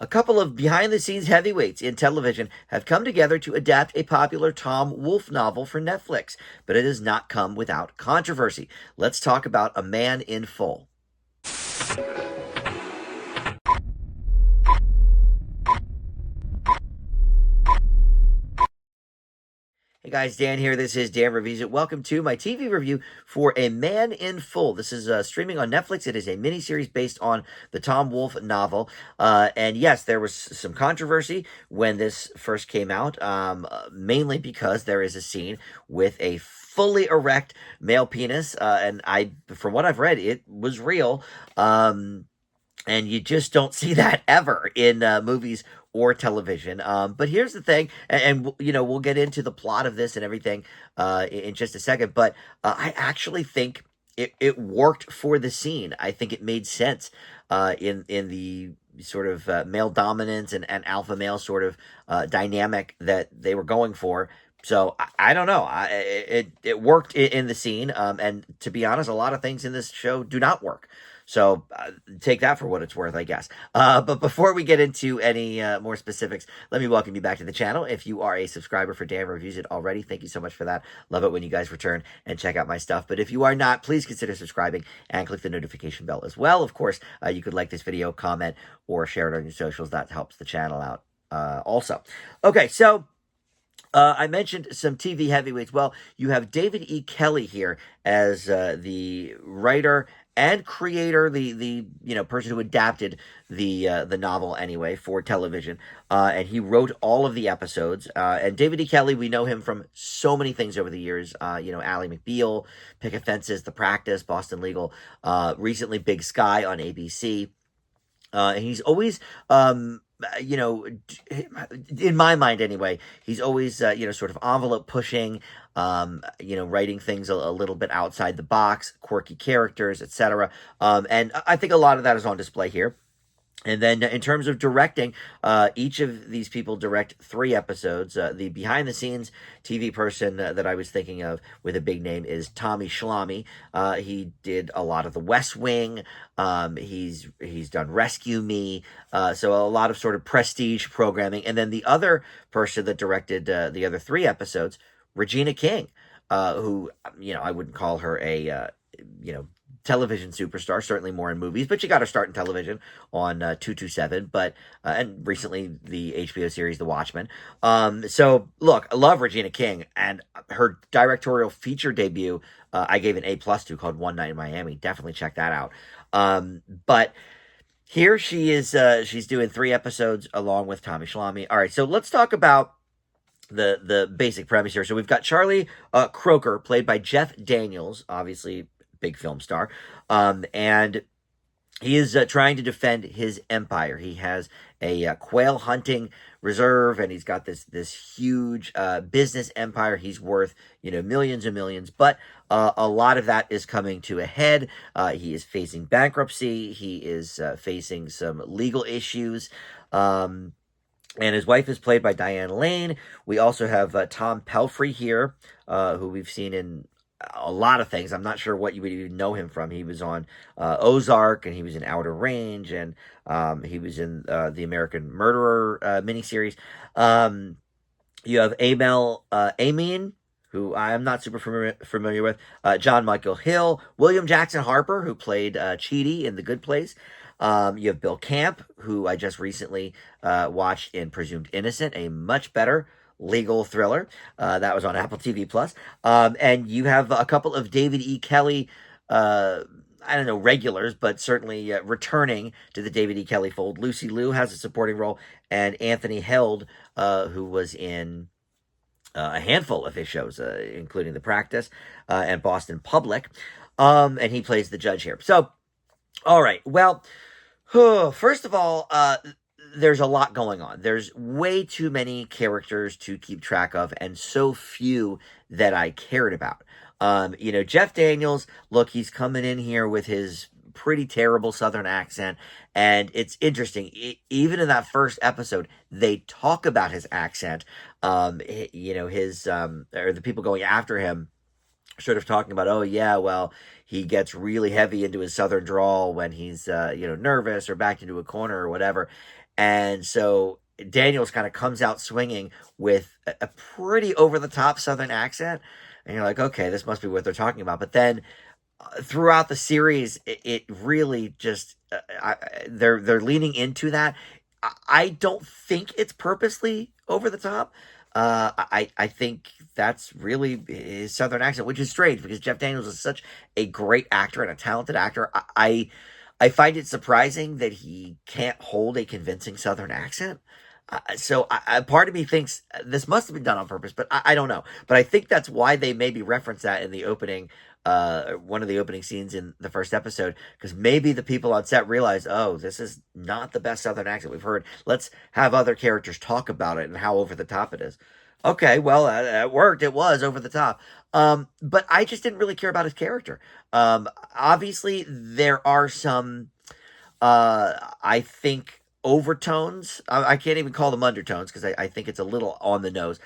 A couple of behind the scenes heavyweights in television have come together to adapt a popular Tom Wolfe novel for Netflix, but it has not come without controversy. Let's talk about A Man in Full. Hey guys, Dan here. This is Dan Reviews It. Welcome to my TV review for A Man in Full. This is streaming on Netflix. It is a miniseries based on the Tom Wolfe novel. And yes, there was some controversy when this first came out, mainly because there is a scene with a fully erect male penis. From what I've read, it was real. And you just don't see that ever in movies or television. But here's the thing, we'll get into the plot of this and everything in just a second. But I actually think it worked for the scene. I think it made sense in the sort of male dominance and alpha male sort of dynamic that they were going for. So I don't know. It worked in the scene, and to be honest, a lot of things in this show do not work. So take that for what it's worth, I guess. But before we get into any more specifics, let me welcome you back to the channel. If you are a subscriber for Dan Reviews It already, thank you so much for that. Love it when you guys return and check out my stuff. But if you are not, please consider subscribing and click the notification bell as well. Of course, you could like this video, comment, or share it on your socials. That helps the channel out also. Okay, so I mentioned some TV heavyweights. Well, you have David E. Kelley here as the writer and creator, the person who adapted the novel anyway for television, and he wrote all of the episodes. And David E. Kelley, we know him from so many things over the years. Ally McBeal, Picket Fences, The Practice, Boston Legal, recently Big Sky on ABC. And he's always, in my mind anyway, he's always, sort of envelope pushing, writing things a little bit outside the box, quirky characters, etc. And I think a lot of that is on display here. And then in terms of directing, each of these people direct 3 episodes. The behind-the-scenes TV person that I was thinking of with a big name is Tommy Schlamme. He did a lot of The West Wing. He's done Rescue Me. So a lot of sort of prestige programming. And then the other person that directed the other 3 episodes, Regina King, who, I wouldn't call her a, television superstar, certainly more in movies, but you got to start in television on 227, but and recently the HBO series The Watchmen. So look, I love Regina King, and her directorial feature debut I gave an A+ to, called One Night in Miami. Definitely check that out. But here she is, she's doing 3 episodes along with Tommy Schlamme. All right, so let's talk about the basic premise here. So we've got Charlie Croker, played by Jeff Daniels, obviously big film star, and he is trying to defend his empire. He has a quail hunting reserve, and he's got this huge business empire. He's worth millions and millions, but a lot of that is coming to a head. He is facing bankruptcy. He is facing some legal issues. And his wife is played by Diane Lane. We also have Tom Pelphrey here, who we've seen in a lot of things. I'm not sure what you would even know him from. He was on Ozark, and he was in Outer Range, and he was in the American Murderer miniseries. You have Amel Ameen, who I am not super familiar with, John Michael Hill, William Jackson Harper, who played Chidi in The Good Place. You have Bill Camp, who I just recently watched in Presumed Innocent, a much better legal thriller that was on Apple TV Plus. And you have a couple of David E. Kelley, I don't know, regulars, but certainly returning to the David E. Kelley fold. Lucy Liu has a supporting role, and Anthony Held, who was in a handful of his shows, including The Practice and Boston Public, and he plays the judge here. So, all right, well, first of all, there's a lot going on. There's way too many characters to keep track of, and so few that I cared about. Jeff Daniels, look, he's coming in here with his pretty terrible Southern accent, and it's interesting. Even in that first episode, they talk about his accent. Or the people going after him, sort of talking about, oh yeah, well, he gets really heavy into his Southern drawl when he's nervous or backed into a corner or whatever. And so Daniels kind of comes out swinging with a pretty over the top Southern accent. And you're like, okay, this must be what they're talking about. But then throughout the series, it really just they're leaning into that. I don't think it's purposely over the top. I think that's really his Southern accent, which is strange because Jeff Daniels is such a great actor and a talented actor. I find it surprising that he can't hold a convincing Southern accent. Part of me thinks this must have been done on purpose, but I don't know. But I think that's why they maybe reference that in the opening, one of the opening scenes in the first episode, because maybe the people on set realized, oh, this is not the best Southern accent we've heard. Let's have other characters talk about it and how over the top it is. Okay, well, that worked. It was over the top. But I just didn't really care about his character. Obviously, there are some I think overtones. I can't even call them undertones because I think it's a little on the nose.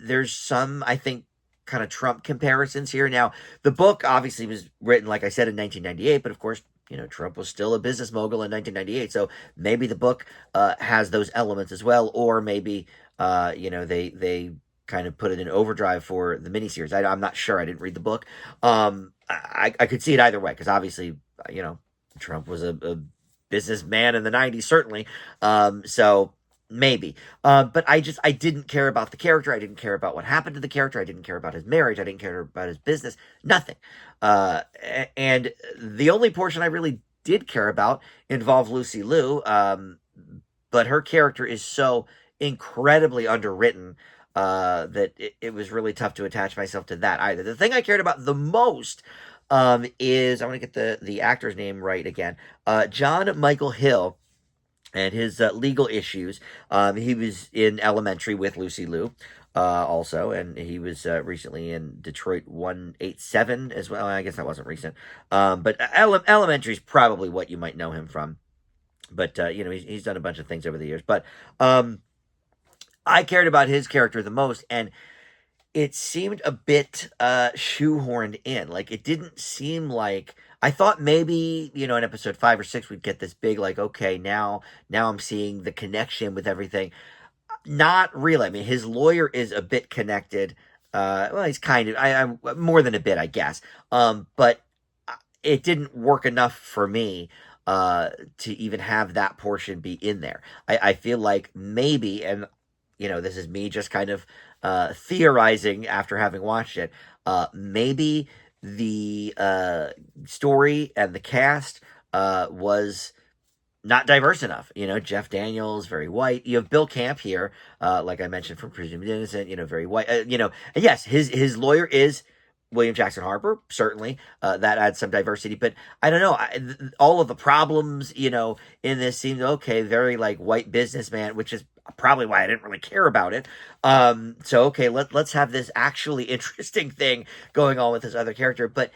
There's some, I think, kind of Trump comparisons here. Now, the book obviously was written, like I said, in 1998, but of course, Trump was still a business mogul in 1998. So maybe the book has those elements as well, or maybe they kind of put it in overdrive for the miniseries. I'm not sure. I didn't read the book. I could see it either way because obviously, you know, Trump was a businessman in the 90s, certainly. So maybe. But I didn't care about the character. I didn't care about what happened to the character. I didn't care about his marriage. I didn't care about his business. Nothing. And the only portion I really did care about involved Lucy Liu. But her character is so incredibly underwritten that it was really tough to attach myself to that either. The thing I cared about the most is I want to get the actor's name right again. John Michael Hill and his legal issues. He was in Elementary with Lucy Liu. Also, and he was recently in Detroit 187 as well. I guess that wasn't recent. But Elementary is probably what you might know him from. But he's done a bunch of things over the years. But I cared about his character the most, and it seemed a bit shoehorned in. Like it didn't seem like I thought maybe, in episode 5 or 6 we'd get this big like, okay, now I'm seeing the connection with everything. Not really. I mean, his lawyer is a bit connected. Well, he's kind of I'm more than a bit, I guess. But it didn't work enough for me to even have that portion be in there. I feel like maybe, and this is me just kind of theorizing after having watched it. Maybe the story and the cast was not diverse enough. Jeff Daniels, very white. You have Bill Camp here, like I mentioned from Presumed Innocent, very white. And yes, his lawyer is William Jackson Harper, certainly. That adds some diversity, but I don't know. All of the problems, in this seemed okay, very like white businessman, which is probably why I didn't really care about it. So okay, let's have this actually interesting thing going on with this other character, but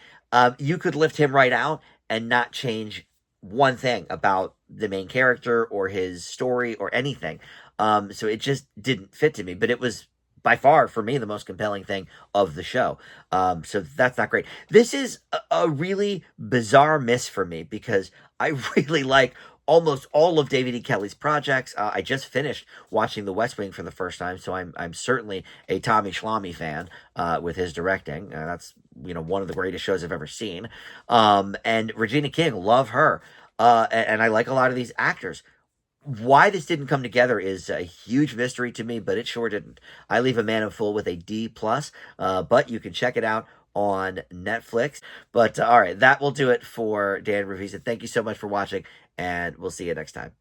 you could lift him right out and not change one thing about the main character or his story or anything. So it just didn't fit to me, but it was by far for me the most compelling thing of the show. So that's not great. This is a really bizarre miss for me because I really like almost all of David E. Kelley's projects. I just finished watching The West Wing for the first time, so I'm certainly a Tommy Schlamme fan with his directing. That's one of the greatest shows I've ever seen. And Regina King, love her, and I like a lot of these actors. Why this didn't come together is a huge mystery to me, but it sure didn't. I leave A Man in Full with a D+, but you can check it out on Netflix. But all right, that will do it for Dan Reviews. And thank you so much for watching, and we'll see you next time.